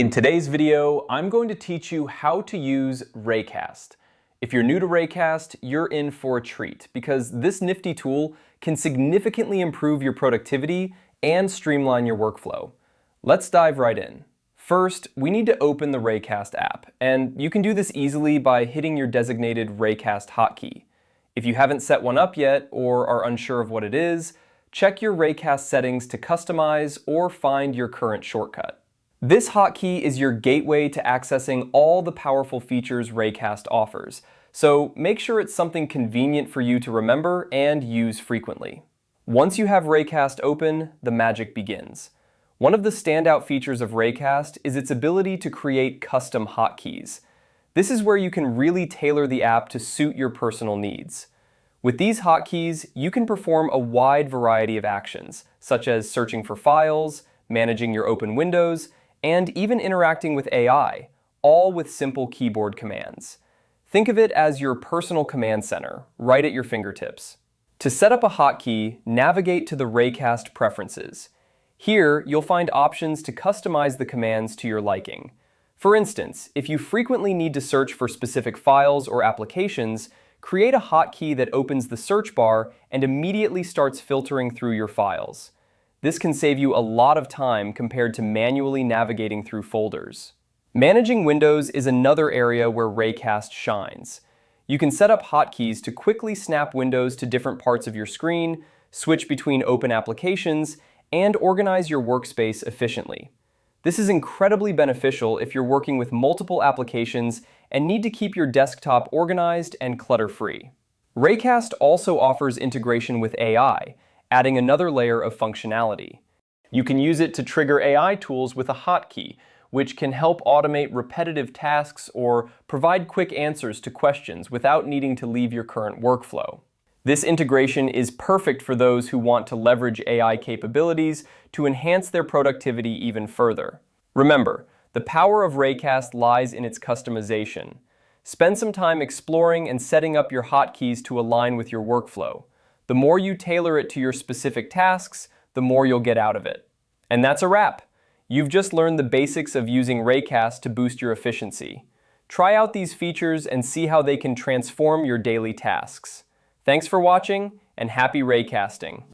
In today's video, I'm going to teach you how to use Raycast. If you're new to Raycast, you're in for a treat because this nifty tool can significantly improve your productivity and streamline your workflow. Let's dive right in. First, we need to open the Raycast app, and you can do this easily by hitting your designated Raycast hotkey. If you haven't set one up yet or are unsure of what it is, check your Raycast settings to customize or find your current shortcut. This hotkey is your gateway to accessing all the powerful features Raycast offers, so make sure it's something convenient for you to remember and use frequently. Once you have Raycast open, the magic begins. One of the standout features of Raycast is its ability to create custom hotkeys. This is where you can really tailor the app to suit your personal needs. With these hotkeys, you can perform a wide variety of actions, such as searching for files, managing your open windows, and even interacting with AI, all with simple keyboard commands. Think of it as your personal command center, right at your fingertips. To set up a hotkey, navigate to the Raycast preferences. Here, you'll find options to customize the commands to your liking. For instance, if you frequently need to search for specific files or applications, create a hotkey that opens the search bar and immediately starts filtering through your files. This can save you a lot of time compared to manually navigating through folders. Managing windows is another area where Raycast shines. You can set up hotkeys to quickly snap windows to different parts of your screen, switch between open applications, and organize your workspace efficiently. This is incredibly beneficial if you're working with multiple applications and need to keep your desktop organized and clutter-free. Raycast also offers integration with AI, adding another layer of functionality. You can use it to trigger AI tools with a hotkey, which can help automate repetitive tasks or provide quick answers to questions without needing to leave your current workflow. This integration is perfect for those who want to leverage AI capabilities to enhance their productivity even further. Remember, the power of Raycast lies in its customization. Spend some time exploring and setting up your hotkeys to align with your workflow. The more you tailor it to your specific tasks, the more you'll get out of it. And that's a wrap. You've just learned the basics of using Raycast to boost your efficiency. Try out these features and see how they can transform your daily tasks. Thanks for watching, and happy Raycasting.